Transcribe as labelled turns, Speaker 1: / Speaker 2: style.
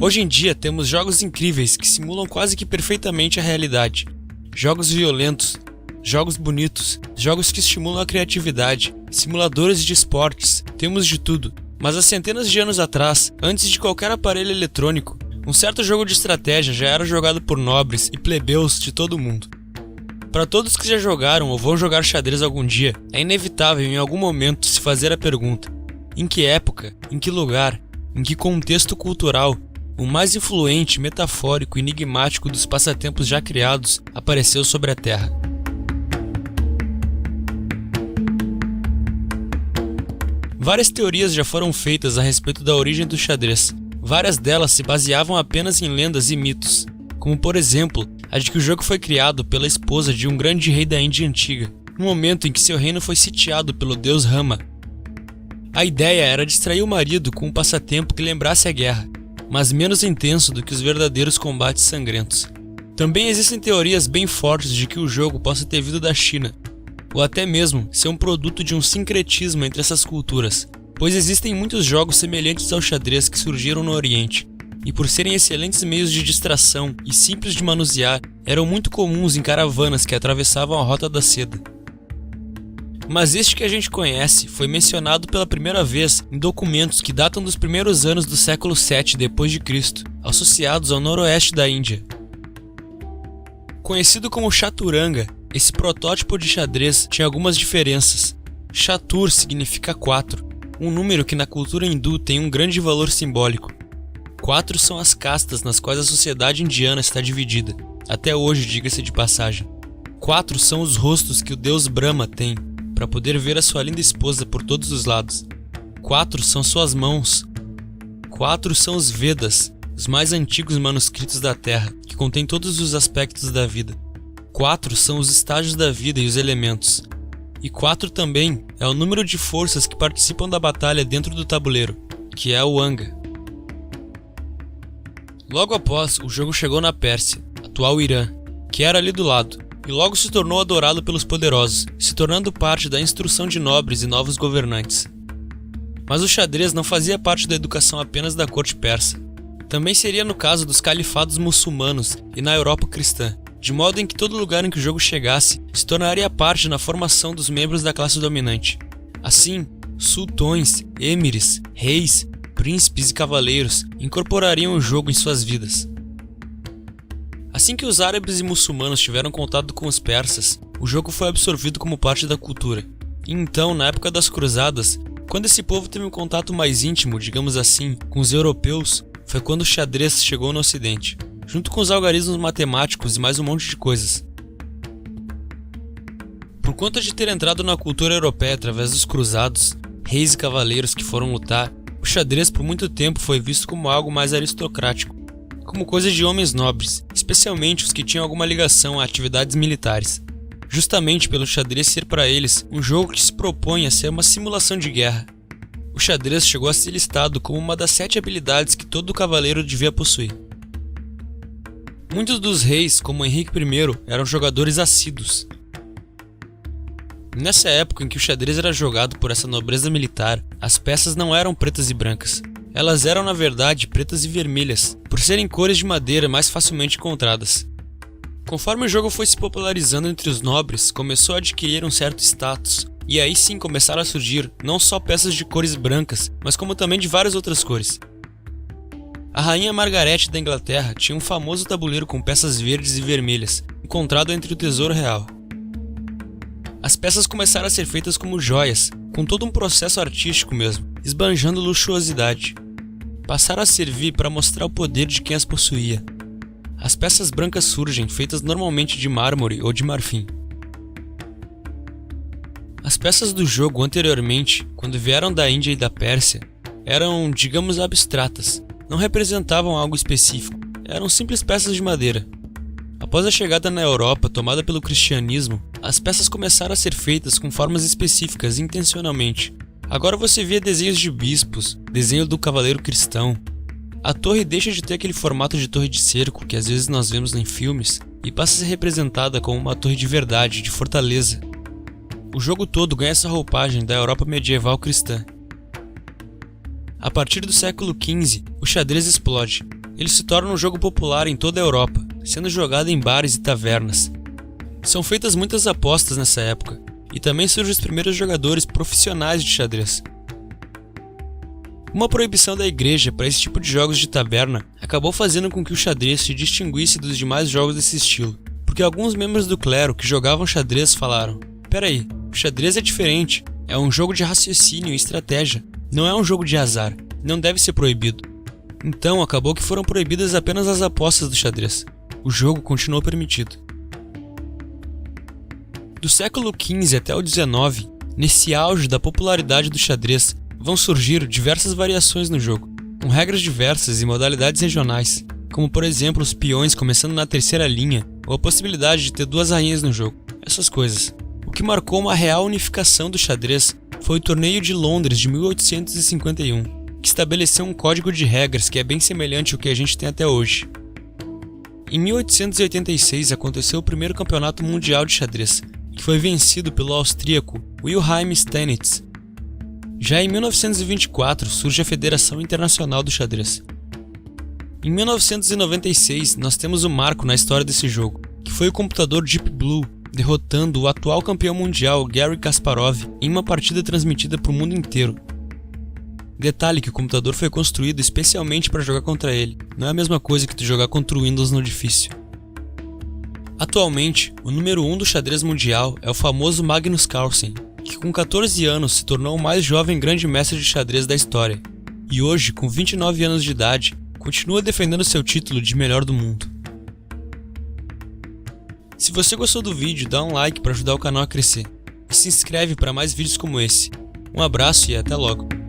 Speaker 1: Hoje em dia temos jogos incríveis que simulam quase que perfeitamente a realidade. Jogos violentos, jogos bonitos, jogos que estimulam a criatividade, simuladores de esportes, temos de tudo. Mas há centenas de anos atrás, antes de qualquer aparelho eletrônico, um certo jogo de estratégia já era jogado por nobres e plebeus de todo o mundo. Para todos que já jogaram ou vão jogar xadrez algum dia, é inevitável em algum momento se fazer a pergunta: em que época, em que lugar, em que contexto cultural, o mais influente, metafórico e enigmático dos passatempos já criados apareceu sobre a Terra? Várias teorias já foram feitas a respeito da origem do xadrez. Várias delas se baseavam apenas em lendas e mitos, como por exemplo, a de que o jogo foi criado pela esposa de um grande rei da Índia antiga, no momento em que seu reino foi sitiado pelo deus Rama. A ideia era distrair o marido com um passatempo que lembrasse a guerra, mas menos intenso do que os verdadeiros combates sangrentos. Também existem teorias bem fortes de que o jogo possa ter vindo da China, ou até mesmo ser um produto de um sincretismo entre essas culturas, pois existem muitos jogos semelhantes ao xadrez que surgiram no Oriente, e por serem excelentes meios de distração e simples de manusear, eram muito comuns em caravanas que atravessavam a Rota da Seda. Mas este que a gente conhece foi mencionado pela primeira vez em documentos que datam dos primeiros anos do século VII d.C., associados ao noroeste da Índia. Conhecido como chaturanga, esse protótipo de xadrez tinha algumas diferenças. Chatur significa 4, um número que na cultura hindu tem um grande valor simbólico. 4 são as castas nas quais a sociedade indiana está dividida, até hoje, diga-se de passagem. 4 são os rostos que o deus Brahma tem, para poder ver a sua linda esposa por todos os lados. 4 são suas mãos. 4 são os Vedas, os mais antigos manuscritos da Terra, que contêm todos os aspectos da vida. 4 são os estágios da vida e os elementos. E 4 também é o número de forças que participam da batalha dentro do tabuleiro, que é o Anga. Logo após, o jogo chegou na Pérsia, atual Irã, que era ali do lado, e logo se tornou adorado pelos poderosos, se tornando parte da instrução de nobres e novos governantes. Mas o xadrez não fazia parte da educação apenas da corte persa. Também seria no caso dos califados muçulmanos e na Europa cristã, de modo em que todo lugar em que o jogo chegasse se tornaria parte na formação dos membros da classe dominante. Assim, sultões, êmires, reis, príncipes e cavaleiros incorporariam o jogo em suas vidas. Assim que os árabes e muçulmanos tiveram contato com os persas, o jogo foi absorvido como parte da cultura. E então, na época das cruzadas, quando esse povo teve um contato mais íntimo, digamos assim, com os europeus, foi quando o xadrez chegou no ocidente, junto com os algarismos matemáticos e mais um monte de coisas. Por conta de ter entrado na cultura europeia através dos cruzados, reis e cavaleiros que foram lutar, o xadrez por muito tempo foi visto como algo mais aristocrático, como coisa de homens nobres, especialmente os que tinham alguma ligação a atividades militares. Justamente pelo xadrez ser para eles um jogo que se propõe a ser uma simulação de guerra. O xadrez chegou a ser listado como uma das 7 habilidades que todo cavaleiro devia possuir. Muitos dos reis, como Henrique I, eram jogadores assíduos. Nessa época em que o xadrez era jogado por essa nobreza militar, as peças não eram pretas e brancas. Elas eram, na verdade, pretas e vermelhas, por serem cores de madeira mais facilmente encontradas. Conforme o jogo foi se popularizando entre os nobres, começou a adquirir um certo status, e aí sim começaram a surgir não só peças de cores brancas, mas como também de várias outras cores. A rainha Margarete da Inglaterra tinha um famoso tabuleiro com peças verdes e vermelhas, encontrado entre o tesouro real. As peças começaram a ser feitas como joias, com todo um processo artístico mesmo, esbanjando luxuosidade. Passaram a servir para mostrar o poder de quem as possuía. As peças brancas surgem, feitas normalmente de mármore ou de marfim. As peças do jogo anteriormente, quando vieram da Índia e da Pérsia, eram, digamos, abstratas, não representavam algo específico, eram simples peças de madeira. Após a chegada na Europa, tomada pelo cristianismo, as peças começaram a ser feitas com formas específicas intencionalmente. Agora você vê desenhos de bispos, desenho do cavaleiro cristão. A torre deixa de ter aquele formato de torre de cerco que às vezes nós vemos em filmes e passa a ser representada como uma torre de verdade, de fortaleza. O jogo todo ganha essa roupagem da Europa medieval cristã. A partir do século XV, o xadrez explode. ele se torna um jogo popular em toda a Europa, sendo jogado em bares e tavernas. São feitas muitas apostas nessa época, e também surgem os primeiros jogadores profissionais de xadrez. Uma proibição da igreja para esse tipo de jogos de taberna acabou fazendo com que o xadrez se distinguisse dos demais jogos desse estilo, porque alguns membros do clero que jogavam xadrez falaram: "Peraí, o xadrez é diferente, é um jogo de raciocínio e estratégia, não é um jogo de azar, não deve ser proibido." Então acabou que foram proibidas apenas as apostas do xadrez. O jogo continuou permitido. Do século XV até o XIX, nesse auge da popularidade do xadrez, vão surgir diversas variações no jogo, com regras diversas e modalidades regionais, como por exemplo os peões começando na terceira linha, ou a possibilidade de ter 2 rainhas no jogo, essas coisas. O que marcou uma real unificação do xadrez foi o Torneio de Londres de 1851, que estabeleceu um código de regras que é bem semelhante ao que a gente tem até hoje. Em 1886 aconteceu o primeiro campeonato mundial de xadrez, que foi vencido pelo austríaco Wilhelm Steinitz. Já em 1924 surge a Federação Internacional do Xadrez. Em 1996 nós temos um marco na história desse jogo, que foi o computador Deep Blue derrotando o atual campeão mundial Garry Kasparov em uma partida transmitida para o mundo inteiro. Detalhe que o computador foi construído especialmente para jogar contra ele, não é a mesma coisa que tu jogar contra o Windows no difícil. Atualmente, o número 1 do xadrez mundial é o famoso Magnus Carlsen, que com 14 anos se tornou o mais jovem grande mestre de xadrez da história, e hoje, com 29 anos de idade, continua defendendo seu título de melhor do mundo. Se você gostou do vídeo, dá um like para ajudar o canal a crescer, e se inscreve para mais vídeos como esse. Um abraço e até logo!